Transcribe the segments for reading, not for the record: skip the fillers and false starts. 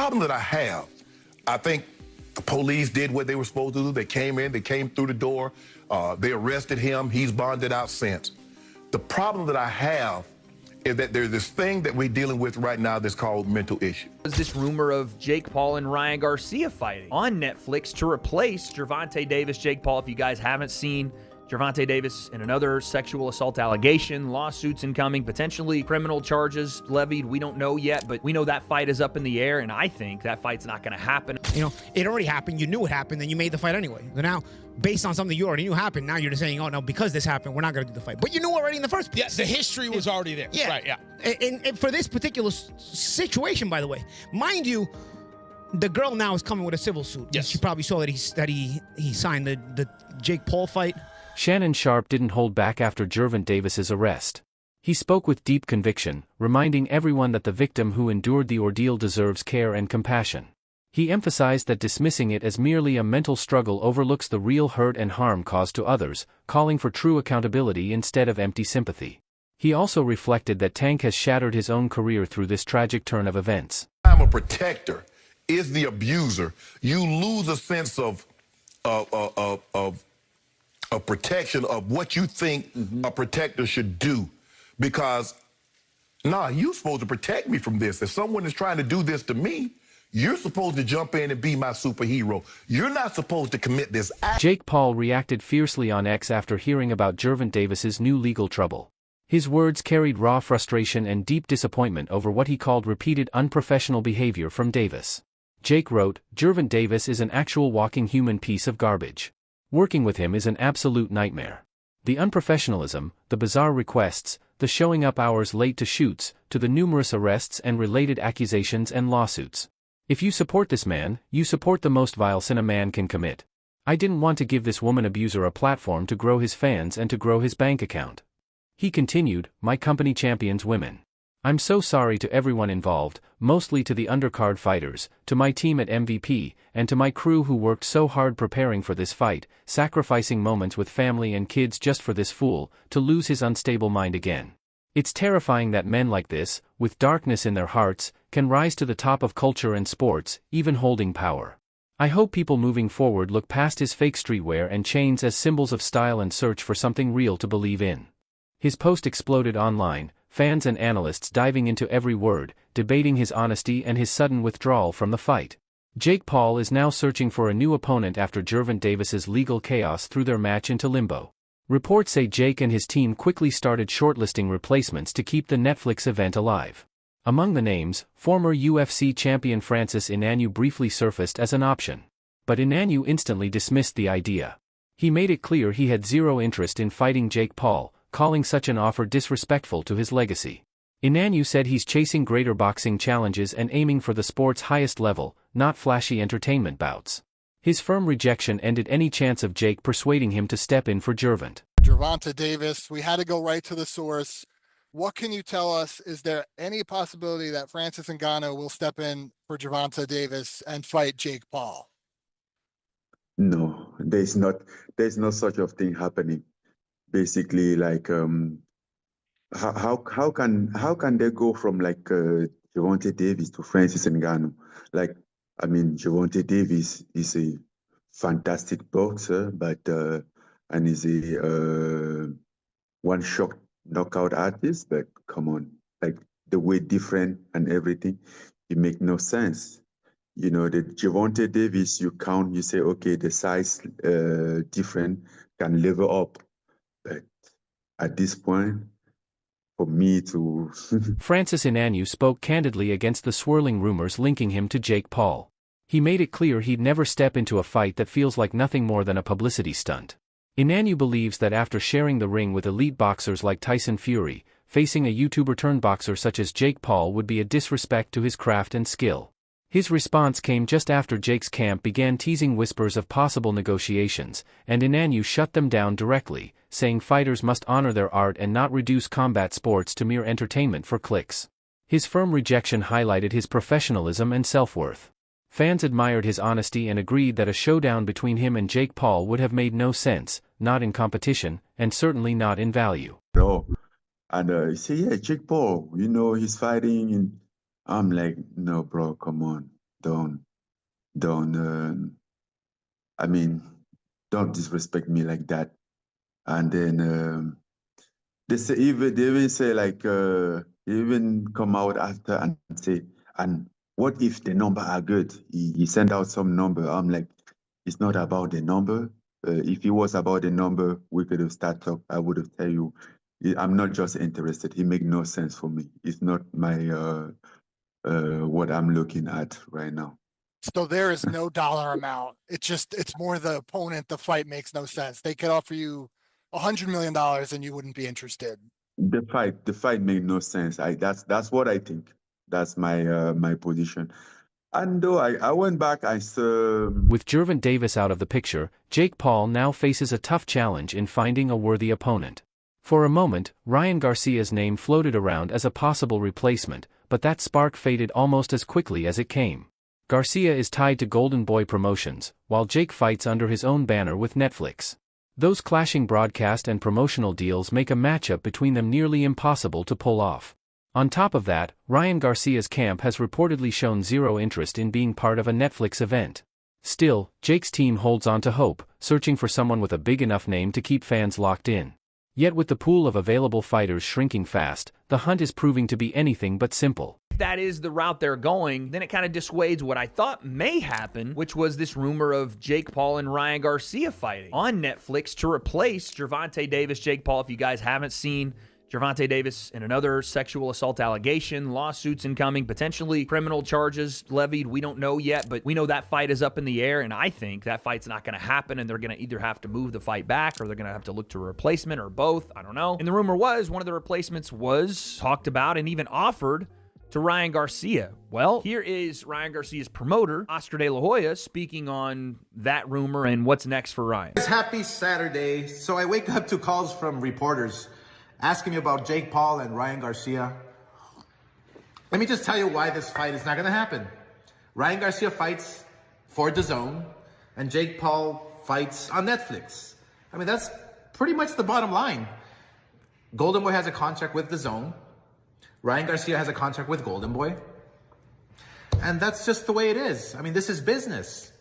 problem that I have, I think the police did what they were supposed to do. They came in, they came through the door, they arrested him. He's bonded out since. The problem that I have is that there's this thing that we're dealing with right now that's called mental issue. There's this rumor of Jake Paul and Ryan Garcia fighting on Netflix to replace Gervonta Davis, Jake Paul. If you guys haven't seen Gervonta Davis in another sexual assault allegation, lawsuits incoming, potentially criminal charges levied. We don't know yet, but we know that fight is up in the air, and I think that fight's not going to happen. You know, it already happened. You knew it happened, and you made the fight anyway. So now, based on something you already knew happened, now you're just saying, oh, no, because this happened, we're not going to do the fight. But you knew already in the first place. Yes, the history was already there. Yeah. Right, yeah. And for this particular situation, by the way, mind you, the girl now is coming with a civil suit. Yes. She probably saw that he signed the Jake Paul fight. Shannon Sharpe didn't hold back after Gervonta Davis's arrest. He spoke with deep conviction, reminding everyone that the victim who endured the ordeal deserves care and compassion. He emphasized that dismissing it as merely a mental struggle overlooks the real hurt and harm caused to others, calling for true accountability instead of empty sympathy. He also reflected that Tank has shattered his own career through this tragic turn of events. I'm a protector. Is the abuser. You lose a sense of protection of what you think a protector should do. Because, you're supposed to protect me from this. If someone is trying to do this to me, you're supposed to jump in and be my superhero. You're not supposed to commit this act. Jake Paul reacted fiercely on X after hearing about Gervonta Davis's new legal trouble. His words carried raw frustration and deep disappointment over what he called repeated unprofessional behavior from Davis. Jake wrote, "Gervonta Davis is an actual walking human piece of garbage. Working with him is an absolute nightmare. The unprofessionalism, the bizarre requests, the showing up hours late to shoots, to the numerous arrests and related accusations and lawsuits. If you support this man, you support the most vile sin a man can commit. I didn't want to give this woman abuser a platform to grow his fans and to grow his bank account." He continued, "My company champions women. I'm so sorry to everyone involved, mostly to the undercard fighters, to my team at MVP, and to my crew who worked so hard preparing for this fight, sacrificing moments with family and kids just for this fool to lose his unstable mind again. It's terrifying that men like this, with darkness in their hearts, can rise to the top of culture and sports, even holding power. I hope people moving forward look past his fake streetwear and chains as symbols of style and search for something real to believe in." His post exploded online, fans and analysts diving into every word, debating his honesty and his sudden withdrawal from the fight. Jake Paul is now searching for a new opponent after Gervonta Davis's legal chaos threw their match into limbo. Reports say Jake and his team quickly started shortlisting replacements to keep the Netflix event alive. Among the names, former UFC champion Francis Ngannou briefly surfaced as an option. But Ngannou instantly dismissed the idea. He made it clear he had zero interest in fighting Jake Paul, calling such an offer disrespectful to his legacy. Ngannou said he's chasing greater boxing challenges and aiming for the sport's highest level, not flashy entertainment bouts. His firm rejection ended any chance of Jake persuading him to step in for Gervonta. Gervonta Davis, we had to go right to the source. What can you tell us? Is there any possibility that Francis Ngannou will step in for Gervonta Davis and fight Jake Paul? No, there's no such of thing happening. Basically, like how can they go from like Gervonta Davis to Francis Ngannou? Like, I mean, Gervonta Davis is a fantastic boxer, but and is a one-shot knockout artist. But come on, like the way different and everything, it make no sense. You know, the Gervonta Davis, you count, you say, okay, the size different can level up. But at this point, for me to... Francis Ngannou spoke candidly against the swirling rumors linking him to Jake Paul. He made it clear he'd never step into a fight that feels like nothing more than a publicity stunt. Ngannou believes that after sharing the ring with elite boxers like Tyson Fury, facing a YouTuber-turned-boxer such as Jake Paul would be a disrespect to his craft and skill. His response came just after Jake's camp began teasing whispers of possible negotiations, and Ngannou shut them down directly, saying fighters must honor their art and not reduce combat sports to mere entertainment for clicks. His firm rejection highlighted his professionalism and self-worth. Fans admired his honesty and agreed that a showdown between him and Jake Paul would have made no sense, not in competition, and certainly not in value. No. And you say, yeah, Jake Paul, you know, he's fighting, and I'm like, no, bro, come on. Don't, don't. I mean, don't disrespect me like that. And then they even say like even come out after and say, and what if the number are good? He sent out some number. I'm like, it's not about the number. If it was about the number, we could have started talk. I would have tell you, I'm not just interested. It make no sense for me. It's not my what I'm looking at right now. So there is no dollar amount. It's more the opponent. The fight makes no sense. They could offer you $100 million and you wouldn't be interested. The fight made no sense. That's what I think. That's my my position. And though I went back, I saw. With Gervonta Davis out of the picture, Jake Paul now faces a tough challenge in finding a worthy opponent. For a moment, Ryan Garcia's name floated around as a possible replacement, but that spark faded almost as quickly as it came. Garcia is tied to Golden Boy Promotions, while Jake fights under his own banner with Netflix. Those clashing broadcast and promotional deals make a matchup between them nearly impossible to pull off. On top of that, Ryan Garcia's camp has reportedly shown zero interest in being part of a Netflix event. Still, Jake's team holds on to hope, searching for someone with a big enough name to keep fans locked in. Yet with the pool of available fighters shrinking fast, the hunt is proving to be anything but simple. If that is the route they're going, then it kind of dissuades what I thought may happen, which was this rumor of Jake Paul and Ryan Garcia fighting on Netflix to replace Gervonta Davis. Jake Paul, if you guys haven't seen Gervonta Davis in another sexual assault allegation, lawsuits incoming, potentially criminal charges levied. We don't know yet, but we know that fight is up in the air, and I think that fight's not going to happen, and they're going to either have to move the fight back or they're going to have to look to a replacement or both. I don't know. And the rumor was one of the replacements was talked about and even offered to Ryan Garcia. Well, here is Ryan Garcia's promoter, Oscar De La Hoya, speaking on that rumor and what's next for Ryan. It's happy Saturday. So I wake up to calls from reporters asking me about Jake Paul and Ryan Garcia. Let me just tell you why this fight is not going to happen. Ryan Garcia fights for DAZN, and Jake Paul fights on Netflix. I mean, that's pretty much the bottom line. Golden Boy has a contract with DAZN. Ryan Garcia has a contract with Golden Boy. And that's just the way it is. I mean, this is business.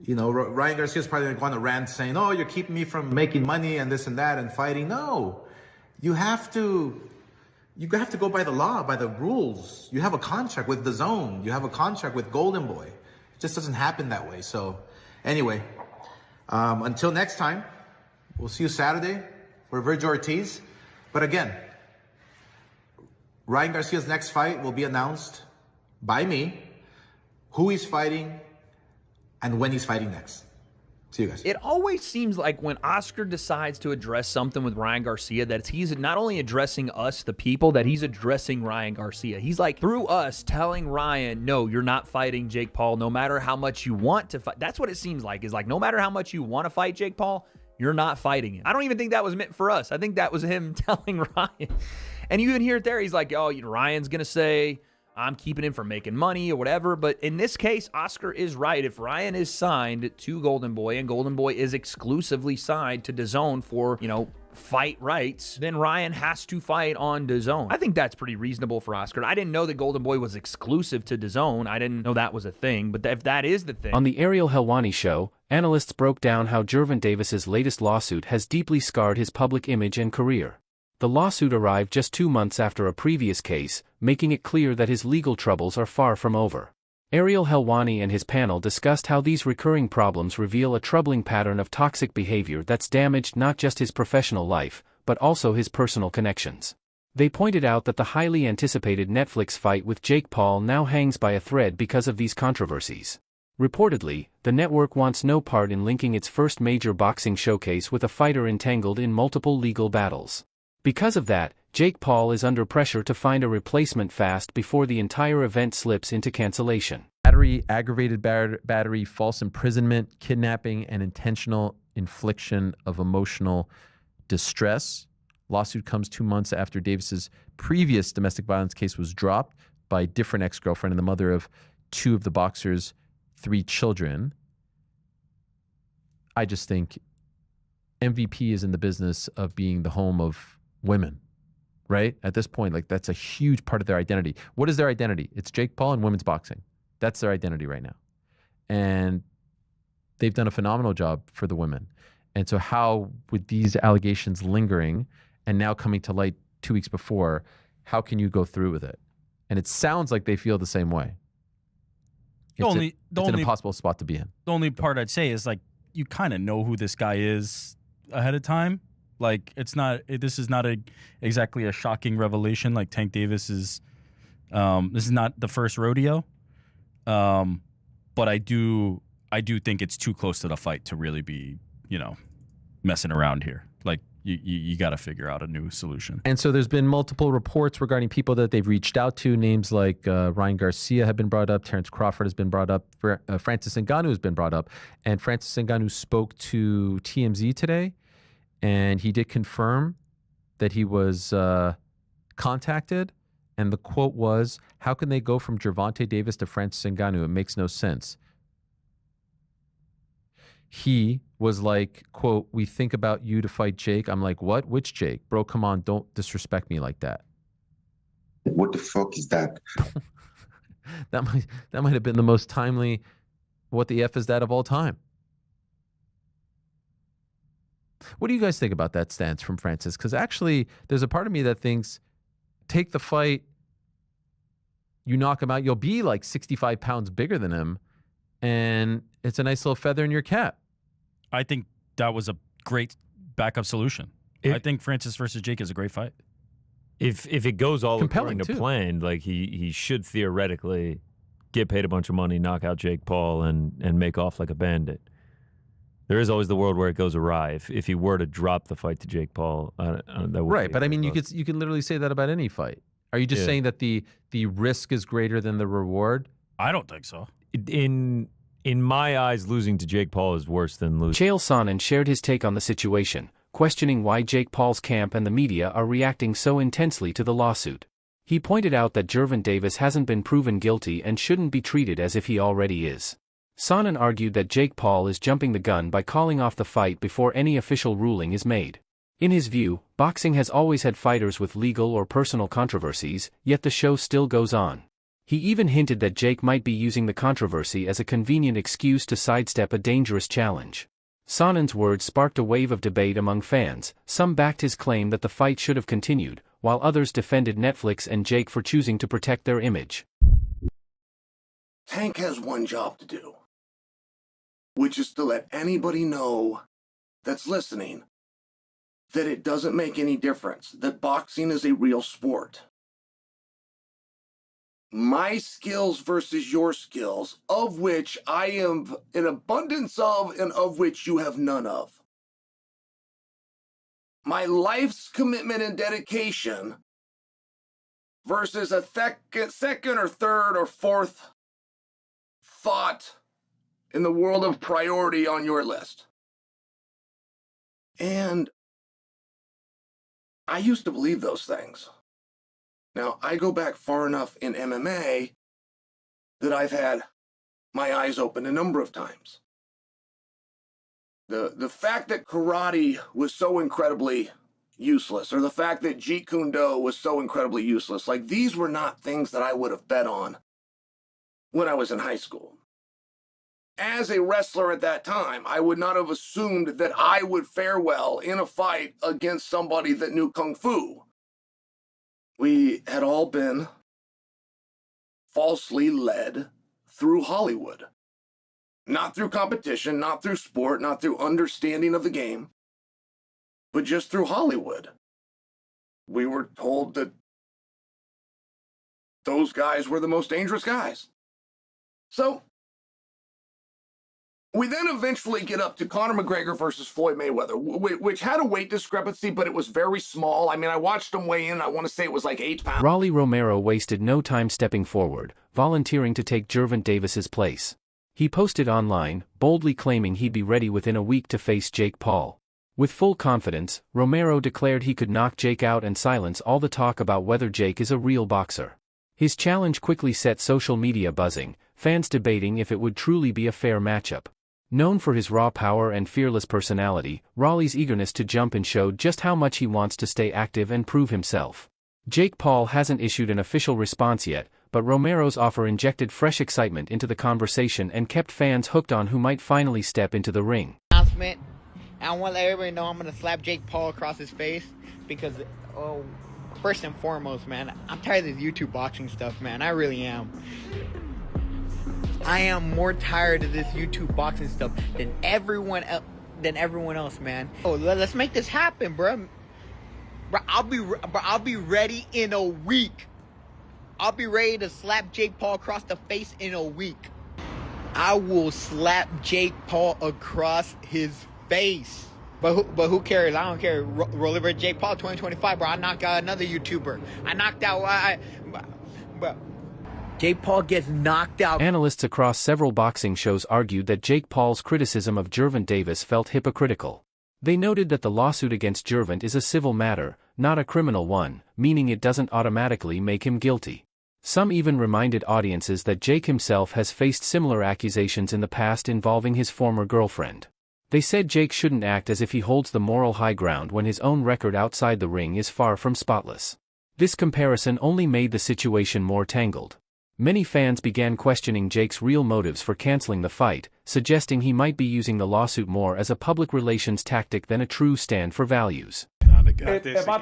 You know, Ryan Garcia's probably going to go on a rant saying, oh, you're keeping me from making money and this and that and fighting. No. You have to go by the law, by the rules. You have a contract with DAZN. You have a contract with Golden Boy. It just doesn't happen that way. So anyway, until next time, we'll see you Saturday for Virgil Ortiz. But again, Ryan Garcia's next fight will be announced by me, who he's fighting, and when he's fighting next. See you guys. It always seems like when Oscar decides to address something with Ryan Garcia, that he's not only addressing us, the people, that he's addressing Ryan Garcia. He's like, through us, telling Ryan, no, you're not fighting Jake Paul, no matter how much you want to fight. That's what it seems like, is like, no matter how much you want to fight Jake Paul, you're not fighting him. I don't even think that was meant for us. I think that was him telling Ryan. And you even hear it there. He's like, oh, Ryan's going to say, I'm keeping him from making money or whatever. But in this case, Oscar is right. If Ryan is signed to Golden Boy and Golden Boy is exclusively signed to DAZN for, fight rights, then Ryan has to fight on DAZN. I think that's pretty reasonable for Oscar. I didn't know that Golden Boy was exclusive to DAZN. I didn't know that was a thing. But if that is the thing. On the Ariel Helwani show, analysts broke down how Gervonta Davis's latest lawsuit has deeply scarred his public image and career. The lawsuit arrived just 2 months after a previous case, making it clear that his legal troubles are far from over. Ariel Helwani and his panel discussed how these recurring problems reveal a troubling pattern of toxic behavior that's damaged not just his professional life, but also his personal connections. They pointed out that the highly anticipated Netflix fight with Jake Paul now hangs by a thread because of these controversies. Reportedly, the network wants no part in linking its first major boxing showcase with a fighter entangled in multiple legal battles. Because of that, Jake Paul is under pressure to find a replacement fast before the entire event slips into cancellation. Battery, aggravated battery, false imprisonment, kidnapping, and intentional infliction of emotional distress. Lawsuit comes 2 months after Davis's previous domestic violence case was dropped by a different ex-girlfriend and the mother of 2 of the boxer's 3 children. I just think MVP is in the business of being the home of women, right? At this point, like, that's a huge part of their identity. What is their identity? It's Jake Paul and women's boxing. That's their identity right now. And they've done a phenomenal job for the women. And so how, with these allegations lingering and now coming to light 2 weeks before, how can you go through with it? And it sounds like they feel the same way. It's an impossible spot to be in. The only part I'd say is, like, you kind of know who this guy is ahead of time. Like, this is not exactly a shocking revelation. Like, Tank Davis is, this is not the first rodeo. But I do think it's too close to the fight to really be, messing around here. Like, you got to figure out a new solution. And so there's been multiple reports regarding people that they've reached out to. Names like Ryan Garcia have been brought up. Terrence Crawford has been brought up. Francis Ngannou has been brought up. And Francis Ngannou spoke to TMZ today, and he did confirm that he was contacted. And the quote was, "How can they go from Gervonta Davis to Francis Ngannou? It makes no sense." He was like, quote, "We think about you to fight Jake." I'm like, what? Which Jake? Bro, come on, don't disrespect me like that. What the fuck is that? That might have been the most timely "what the F is that" of all time. What do you guys think about that stance from Francis? Because actually, there's a part of me that thinks, take the fight, you knock him out, you'll be like 65 pounds bigger than him, and it's a nice little feather in your cap. I think that was a great backup solution. I think Francis versus Jake is a great fight. If it goes all Compelling, according to too. plan, like he should theoretically get paid a bunch of money, knock out Jake Paul, and make off like a bandit. There is always the world where it goes awry. If he were to drop the fight to Jake Paul, that would Right, be but I a mean, bust. you can literally say that about any fight. Are you just saying that the risk is greater than the reward? I don't think so. In my eyes, losing to Jake Paul is worse than losing. Chael Sonnen shared his take on the situation, questioning why Jake Paul's camp and the media are reacting so intensely to the lawsuit. He pointed out that Gervonta Davis hasn't been proven guilty and shouldn't be treated as if he already is. Sonnen argued that Jake Paul is jumping the gun by calling off the fight before any official ruling is made. In his view, boxing has always had fighters with legal or personal controversies, yet the show still goes on. He even hinted that Jake might be using the controversy as a convenient excuse to sidestep a dangerous challenge. Sonnen's words sparked a wave of debate among fans. Some backed his claim that the fight should have continued, while others defended Netflix and Jake for choosing to protect their image. Tank has one job to do, which is to let anybody know that's listening that it doesn't make any difference, that boxing is a real sport. My skills versus your skills, of which I am an abundance of and of which you have none of. My life's commitment and dedication versus a second or third or fourth thought in the world of priority on your list. And I used to believe those things. Now, I go back far enough in MMA that I've had my eyes open a number of times. The fact that karate was so incredibly useless, or the fact that Jeet Kune Do was so incredibly useless, like, these were not things that I would have bet on when I was in high school. As a wrestler at that time, I would not have assumed that I would fare well in a fight against somebody that knew Kung Fu. We had all been falsely led through Hollywood. Not through competition, not through sport, not through understanding of the game, but just through Hollywood. We were told that those guys were the most dangerous guys. So, we then eventually get up to Conor McGregor versus Floyd Mayweather, which had a weight discrepancy, but it was very small. I mean, I watched him weigh in. I want to say it was like 8 pounds. Rolly Romero wasted no time stepping forward, volunteering to take Gervonta Davis's place. He posted online, boldly claiming he'd be ready within a week to face Jake Paul. With full confidence, Romero declared he could knock Jake out and silence all the talk about whether Jake is a real boxer. His challenge quickly set social media buzzing, fans debating if it would truly be a fair matchup. Known for his raw power and fearless personality, Rolly's eagerness to jump in showed just how much he wants to stay active and prove himself. Jake Paul hasn't issued an official response yet, but Romero's offer injected fresh excitement into the conversation and kept fans hooked on who might finally step into the ring. Announcement. I want to let everybody know I'm going to slap Jake Paul across his face because, first and foremost, man, I'm tired of this YouTube boxing stuff, man. I really am. I am more tired of this YouTube boxing stuff than everyone else, man. Oh, let's make this happen, bro. Bro, I'll be ready in a week. I'll be ready to slap Jake Paul across the face in a week. I will slap Jake Paul across his face. But who cares? I don't care. Roll over Jake Paul 2025, bro. I knocked out another YouTuber. I knocked out. But Jake Paul gets knocked out. Analysts across several boxing shows argued that Jake Paul's criticism of Gervonta Davis felt hypocritical. They noted that the lawsuit against Gervonta is a civil matter, not a criminal one, meaning it doesn't automatically make him guilty. Some even reminded audiences that Jake himself has faced similar accusations in the past involving his former girlfriend. They said Jake shouldn't act as if he holds the moral high ground when his own record outside the ring is far from spotless. This comparison only made the situation more tangled. Many fans began questioning Jake's real motives for canceling the fight, suggesting he might be using the lawsuit more as a public relations tactic than a true stand for values. If I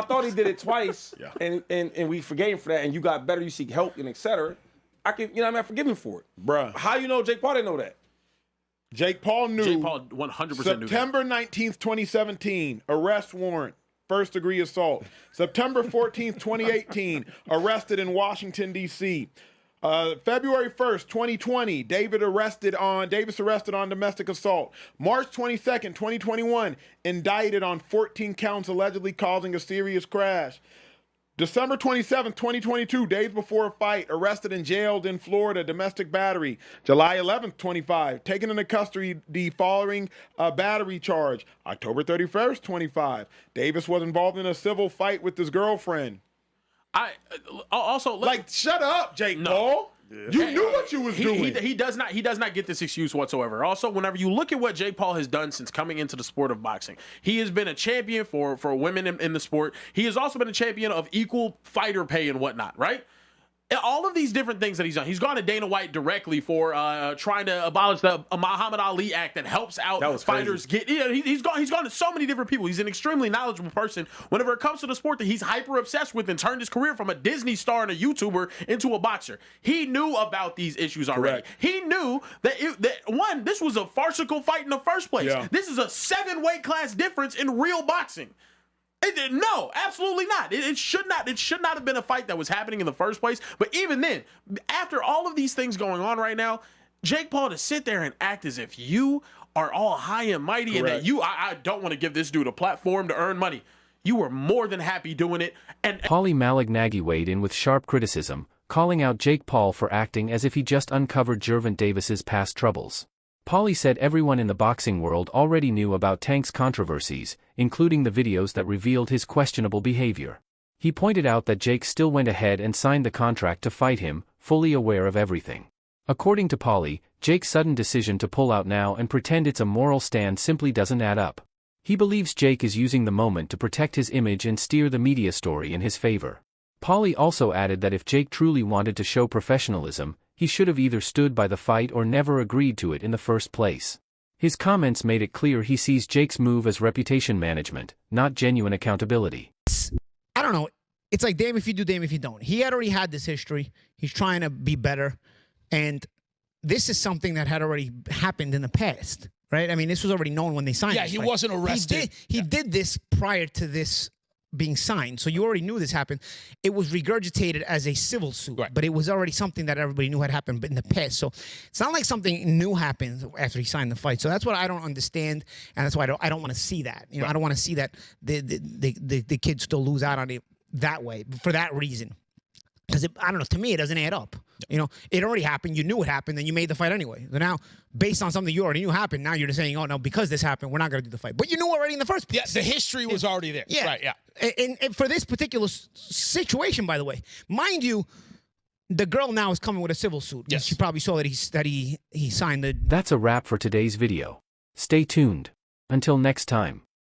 thought he did it twice, and we forgave him for that, and you got better, you seek help, and etc., I can, I forgive him for it. Bruh. How you know Jake Paul didn't know that? Jake Paul knew. Jake Paul 100% knew that. September 19th, 2017, arrest warrant. First-degree assault. September 14th, 2018, arrested in Washington, D.C. February 1st, 2020, Davis arrested on domestic assault. March 22nd, 2021, indicted on 14 counts allegedly causing a serious crash. December 27th, 2022, days before a fight, arrested and jailed in Florida, domestic battery. July 11th, 25, taken into custody following a battery charge. October 31st, 25, Davis was involved in a civil fight with his girlfriend. Shut up, Jake Paul. Yeah. You knew what you was doing. He does not get this excuse whatsoever. Also, whenever you look at what Jake Paul has done since coming into the sport of boxing, he has been a champion for women in the sport. He has also been a champion of equal fighter pay and whatnot, right? All of these different things that he's done. He's gone to Dana White directly for trying to abolish the Muhammad Ali Act that helps out fighters get. He's gone to so many different people. He's an extremely knowledgeable person whenever it comes to the sport that he's hyper obsessed with, and turned his career from a Disney star and a YouTuber into a boxer. He knew about these issues already. Correct. He knew that this was a farcical fight in the first place. Yeah. This is a 7-weight class difference in real boxing. No, absolutely not. It should not have been a fight that was happening in the first place. But even then, after all of these things going on right now, Jake Paul to sit there and act as if you are all high and mighty. Correct. And that I don't want to give this dude a platform to earn money. You were more than happy doing it. And Paulie Malignaggi weighed in with sharp criticism, calling out Jake Paul for acting as if he just uncovered Gervonta Davis's past troubles. Paulie said everyone in the boxing world already knew about Tank's controversies, including the videos that revealed his questionable behavior. He pointed out that Jake still went ahead and signed the contract to fight him, fully aware of everything. According to Paulie, Jake's sudden decision to pull out now and pretend it's a moral stand simply doesn't add up. He believes Jake is using the moment to protect his image and steer the media story in his favor. Paulie also added that if Jake truly wanted to show professionalism, he should have either stood by the fight or never agreed to it in the first place. His comments made it clear he sees Jake's move as reputation management, not genuine accountability. I don't know. It's like damn if you do, damn if you don't. He had already had this history. He's trying to be better. And this is something that had already happened in the past, right? I mean, this was already known when they signed. Yeah, he wasn't arrested. He did this prior to this being signed, so you already knew this happened. It was regurgitated as a civil suit, right, but it was already something that everybody knew had happened in the past. So it's not like something new happened after he signed the fight. So that's what I don't understand, and that's why I don't want to see that. You know, right. I don't want to see that the kids still lose out on it that way for that reason. Because I don't know, to me it doesn't add up. You know, it already happened. You knew it happened, and you made the fight anyway. So now, based on something you already knew happened, now you're just saying, "Oh no, because this happened, we're not going to do the fight." But you knew already in the first place. Yeah, the history was already there. Yeah, right. Yeah. And for this particular situation, by the way, mind you, the girl now is coming with a civil suit. Yes. She probably saw that he signed the. That's a wrap for today's video. Stay tuned. Until next time.